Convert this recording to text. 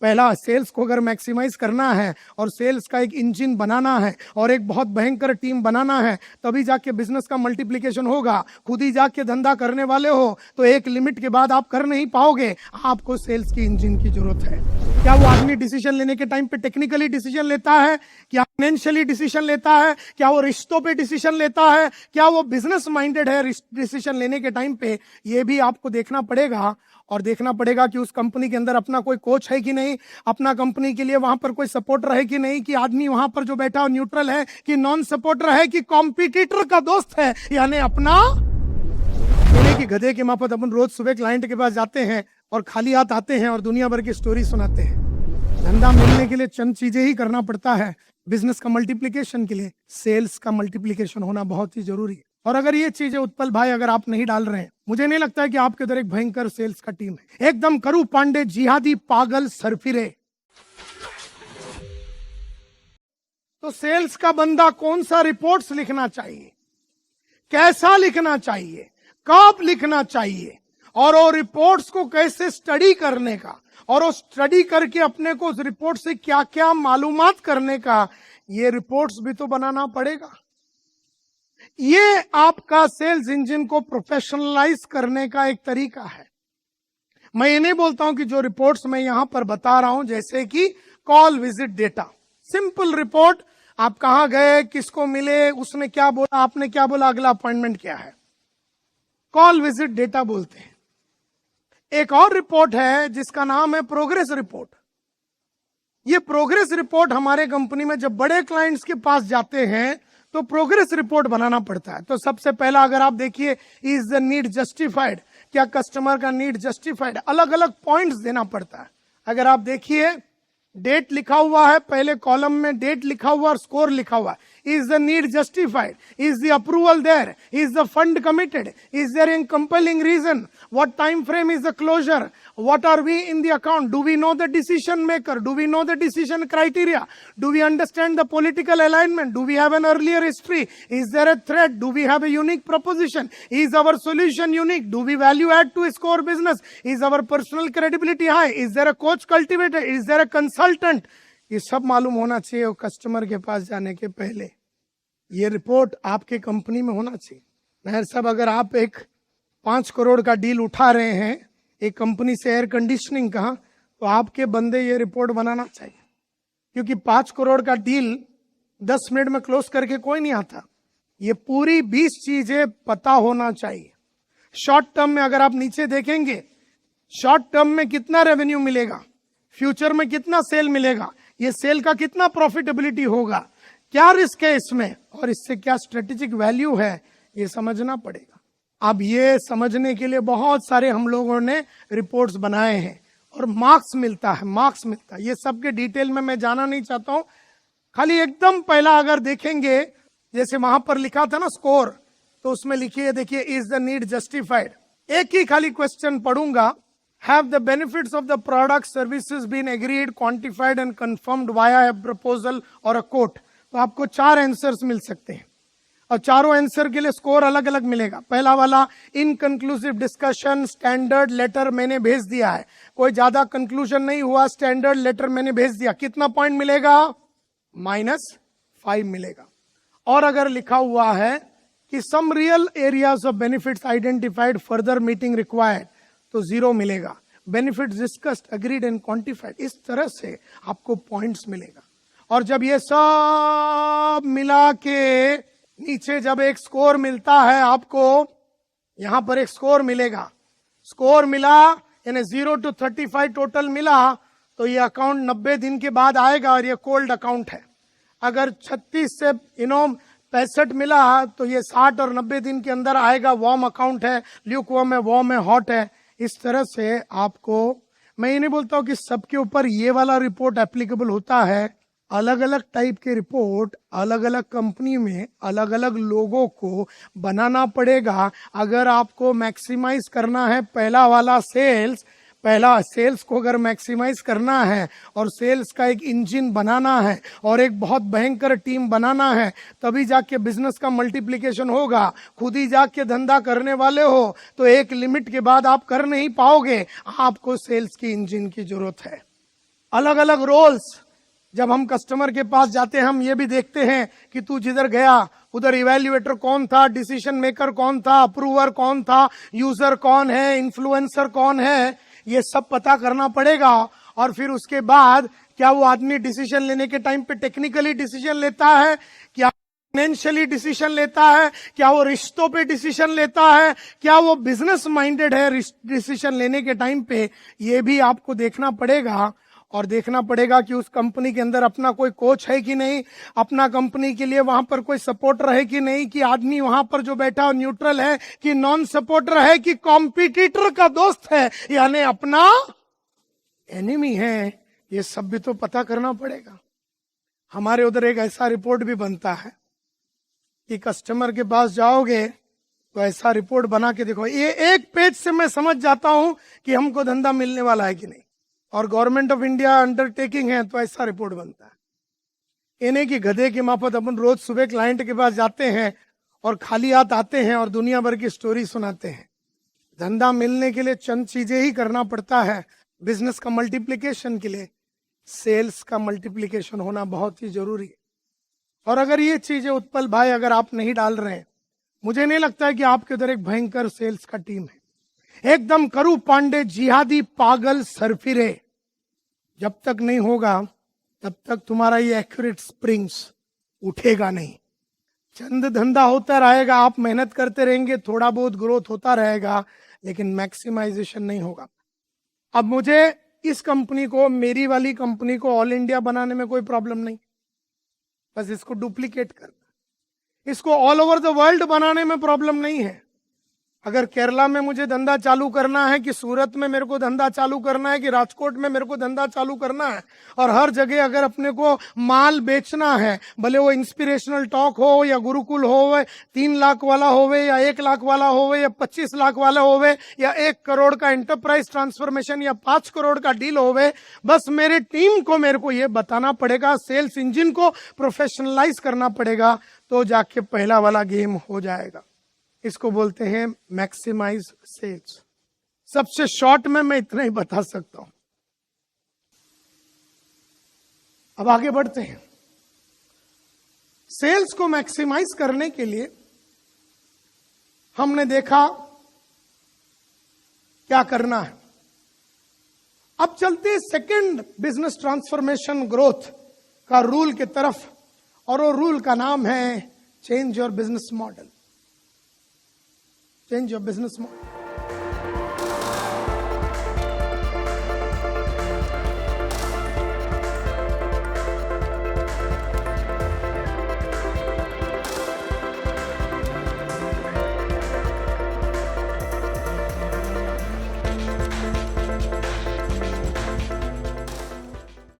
पहला सेल्स को अगर मैक्सिमाइज करना है और सेल्स का एक इंजन बनाना है और एक बहुत भयंकर टीम बनाना है, तभी जाके बिजनेस का मल्टीप्लिकेशन होगा। खुद ही जाके धंधा करने वाले हो तो एक लिमिट के बाद आप कर नहीं पाओगे। आपको सेल्स की इंजन की जरूरत है। क्या वो आदमी डिसीजन लेने के टाइम पे टेक्निकली डिसीजन लेता है, क्या फाइनेंशियली डिसीजन लेता है, क्या वो रिश्तों पे डिसीजन लेता है, क्या वो बिजनेस माइंडेड है डिसीजन लेने के टाइम पे, ये भी आपको देखना पड़ेगा। और देखना पड़ेगा कि उस कंपनी के अंदर अपना कोई कोच है कि नहीं, अपना कंपनी के लिए वहां पर कोई सपोर्टर है कि नहीं, कि आदमी वहां पर जो बैठा हो न्यूट्रल है, कि नॉन सपोर्टर है, कि कॉम्पिटिटर का दोस्त है, यानी अपना की गधे के माफत अपन रोज सुबह क्लाइंट के पास जाते हैं और खाली हाथ आते हैं और दुनिया भर की स्टोरी सुनाते हैं। धंधा मिलने के लिए चंद चीजें ही करना पड़ता है। बिजनेस का मल्टीप्लिकेशन के लिए सेल्स का मल्टीप्लिकेशन होना बहुत ही जरूरी है। और अगर ये चीजें उत्पल भाई अगर आप नहीं डाल रहे हैं, मुझे नहीं लगता है कि आपके उधर एक भयंकर सेल्स का टीम है। एकदम करू पांडे जिहादी पागल सरफिरे। तो सेल्स का बंदा कौन सा रिपोर्ट्स लिखना चाहिए, कैसा लिखना चाहिए, कब लिखना चाहिए, और वो रिपोर्ट्स को कैसे स्टडी करने का, और वो स्टडी करके अपने को उस रिपोर्ट से क्या क्या मालूमात करने का, ये रिपोर्ट्स भी तो बनाना पड़ेगा। ये आपका सेल्स इंजन को प्रोफेशनलाइज करने का एक तरीका है। मैं ये नहीं बोलता हूं कि जो रिपोर्ट्स मैं यहां पर बता रहा हूं, जैसे कि call visit data, simple report, आप कहां गए, किसको मिले, उसने क्या बोला, आपने क्या बोला, अगला अपॉइंटमेंट क्या है, कॉल विजिट डेटा बोलते हैं। एक और रिपोर्ट है जिसका नाम है प्रोग्रेस रिपोर्ट। ये प्रोग्रेस रिपोर्ट हमारे कंपनी में जब बड़े क्लाइंट्स के पास जाते हैं तो प्रोग्रेस रिपोर्ट बनाना पड़ता है। तो सबसे पहला अगर आप देखिए, इज द नीड जस्टिफाइड, क्या कस्टमर का नीड जस्टिफाइड, अलग अलग पॉइंट्स देना पड़ता है। अगर आप देखिए, डेट लिखा हुआ है, पहले कॉलम में डेट लिखा हुआ और स्कोर लिखा हुआ है। Is the need justified? Is the approval there? Is the fund committed? Is there a compelling reason? What time frame is the closure? What are we in the account? Do we know the decision maker? Do we know the decision criteria? Do we understand the political alignment? Do we have an earlier history? Is there a threat? Do we have a unique proposition? Is our solution unique? Do we value add to a core business? Is our personal credibility high? Is there a coach cultivated? Is there a consultant? ये सब मालूम होना चाहिए और customer के पास जाने के पहले ये रिपोर्ट आपके कंपनी में होना चाहिए। मेहर साहब, अगर आप एक 5 करोड़ का डील उठा रहे हैं एक कंपनी से एयर कंडीशनिंग का, तो आपके बंदे ये रिपोर्ट बनाना चाहिए, क्योंकि 5 करोड़ का डील 10 मिनट में क्लोज करके कोई नहीं आता। ये पूरी 20 चीजें पता होना चाहिए। शॉर्ट टर्म में अगर आप नीचे देखेंगे, शॉर्ट टर्म में कितना रेवेन्यू मिलेगा, फ्यूचर में कितना सेल मिलेगा, ये सेल का कितना प्रॉफिटेबिलिटी होगा, क्या रिस्क है इसमें, और इससे क्या स्ट्रेटेजिक वैल्यू है, ये समझना पड़ेगा। अब ये समझने के लिए बहुत सारे हम लोगों ने रिपोर्ट्स बनाए हैं और मार्क्स मिलता है, मार्क्स मिलता है। ये सब के डिटेल में मैं जाना नहीं चाहता हूं। खाली एकदम पहला अगर देखेंगे, जैसे वहां पर लिखा था ना स्कोर, तो उसमें लिखिए, देखिए, इज द नीड जस्टिफाइड। एक ही खाली क्वेश्चन पढ़ूंगा, have the benefits of the product services been agreed, quantified and confirmed via a proposal or a quote? तो आपको 4 आंसर्स मिल सकते हैं और चारों आंसर के लिए स्कोर अलग अलग मिलेगा। पहला वाला इनकंक्लूसिव डिस्कशन, स्टैंडर्ड लेटर मैंने भेज दिया है, कोई ज्यादा कंक्लूजन नहीं हुआ, स्टैंडर्ड लेटर मैंने भेज दिया, कितना पॉइंट मिलेगा, -5 मिलेगा। और अगर लिखा हुआ है कि some real areas of benefits identified, further meeting required, तो 0 मिलेगा। Benefits discussed, agreed and quantified, इस तरह से आपको पॉइंट्स मिलेगा। और जब ये सब मिला के नीचे जब एक स्कोर मिलता है आपको, यहां पर एक स्कोर मिलेगा, स्कोर मिला यानी 0 to 35 टोटल मिला, तो ये अकाउंट 90 दिन के बाद आएगा और ये कोल्ड अकाउंट है। अगर 36 से 65 मिला तो ये 60 और 90 दिन के अंदर आएगा, वार्म अकाउंट है, ल्यूक वार्म है, वार्म है, हॉट है। इस तरह से आपको, मैं ये नहीं बोलता हूं कि सबके ऊपर ये वाला रिपोर्ट एप्लीकेबल होता है, अलग अलग टाइप के रिपोर्ट अलग अलग कंपनी में अलग अलग लोगों को बनाना पड़ेगा। अगर आपको मैक्सिमाइज करना है पहला वाला सेल्स, पहला सेल्स को अगर मैक्सिमाइज करना है और सेल्स का एक इंजन बनाना है और एक बहुत भयंकर टीम बनाना है, तभी जाके बिजनेस का मल्टीप्लिकेशन होगा। खुद ही जाके धंधा करने वाले हो तो एक लिमिट के बाद आप कर नहीं पाओगे। आपको सेल्स की इंजन की जरूरत है। अलग अलग रोल्स। जब हम कस्टमर के पास जाते हैं हम ये भी देखते हैं कि तू जिधर गया उधर इवैल्यूएटर कौन था, डिसीजन मेकर कौन था, अप्रूवर कौन था, यूजर कौन है, इन्फ्लुएंसर कौन है, ये सब पता करना पड़ेगा। और फिर उसके बाद क्या वो आदमी डिसीजन लेने के टाइम पे टेक्निकली डिसीजन लेता है, क्या फाइनेंशियली डिसीजन लेता है, क्या वो रिश्तों पे डिसीजन लेता है, क्या वो बिजनेस माइंडेड है डिसीजन लेने के टाइम पे, ये भी आपको देखना पड़ेगा। और देखना पड़ेगा कि उस कंपनी के अंदर अपना कोई कोच है कि नहीं, अपना कंपनी के लिए वहां पर कोई सपोर्टर है कि नहीं, कि आदमी वहां पर जो बैठा है न्यूट्रल है कि नॉन सपोर्टर है, कि कॉम्पिटिटर का दोस्त है यानी अपना एनिमी है। ये सब भी तो पता करना पड़ेगा। हमारे उधर एक ऐसा रिपोर्ट भी बनता है कि कस्टमर के पास जाओगे तो ऐसा रिपोर्ट बना के देखो, ये एक पेज से मैं समझ जाता हूं कि हमको धंधा मिलने वाला है कि नहीं। और गवर्नमेंट ऑफ इंडिया अंडरटेकिंग है तो ऐसा रिपोर्ट बनता है। इन्हें की गधे की माफत अपन रोज सुबह क्लाइंट के पास जाते हैं और खाली हाथ आते हैं और दुनिया भर की स्टोरी सुनाते हैं। धंधा मिलने के लिए चंद चीजें ही करना पड़ता है। बिजनेस का मल्टीप्लिकेशन के लिए सेल्स का मल्टीप्लिकेशन होना बहुत ही जरूरी है। और अगर ये चीजें उत्पल भाई अगर आप नहीं डाल रहे हैं, मुझे नहीं लगता है कि आपके उधर एक भयंकर सेल्स का टीम है। एकदम करू पांडे जिहादी पागल सरफिरे जब तक नहीं होगा तब तक तुम्हारा ये एक्यूरेट स्प्रिंग्स उठेगा नहीं। चंद धंधा होता रहेगा, आप मेहनत करते रहेंगे, थोड़ा बहुत ग्रोथ होता रहेगा, लेकिन मैक्सिमाइजेशन नहीं होगा। अब मुझे इस कंपनी को, मेरी वाली कंपनी को ऑल इंडिया बनाने में कोई प्रॉब्लम नहीं, बस इसको डुप्लीकेट करना। इसको ऑल ओवर द वर्ल्ड बनाने में प्रॉब्लम नहीं है। अगर केरला में मुझे धंधा चालू करना है, कि सूरत में मेरे को धंधा चालू करना है, कि राजकोट में मेरे को धंधा चालू करना है, और हर जगह अगर अपने को माल बेचना है, भले वो इंस्पिरेशनल टॉक हो या गुरुकुल हो, 3 लाख वाला होवे या 1 लाख वाला होवे या 25 लाख वाला होवे या 1 करोड़ का एंटरप्राइज ट्रांसफॉर्मेशन या 5 करोड़ का डील होवे, बस मेरे टीम को मेरे को ये बताना पड़ेगा, सेल्स इंजन को प्रोफेशनलाइज करना पड़ेगा, तो जाके पहला वाला गेम हो जाएगा। इसको बोलते हैं मैक्सिमाइज सेल्स। सबसे शॉर्ट में मैं इतना ही बता सकता हूं। अब आगे बढ़ते हैं। सेल्स को मैक्सिमाइज करने के लिए हमने देखा क्या करना है। अब चलते हैं सेकंड बिजनेस ट्रांसफॉर्मेशन ग्रोथ का रूल की तरफ, और वो रूल का नाम है change your business model. Change your business model.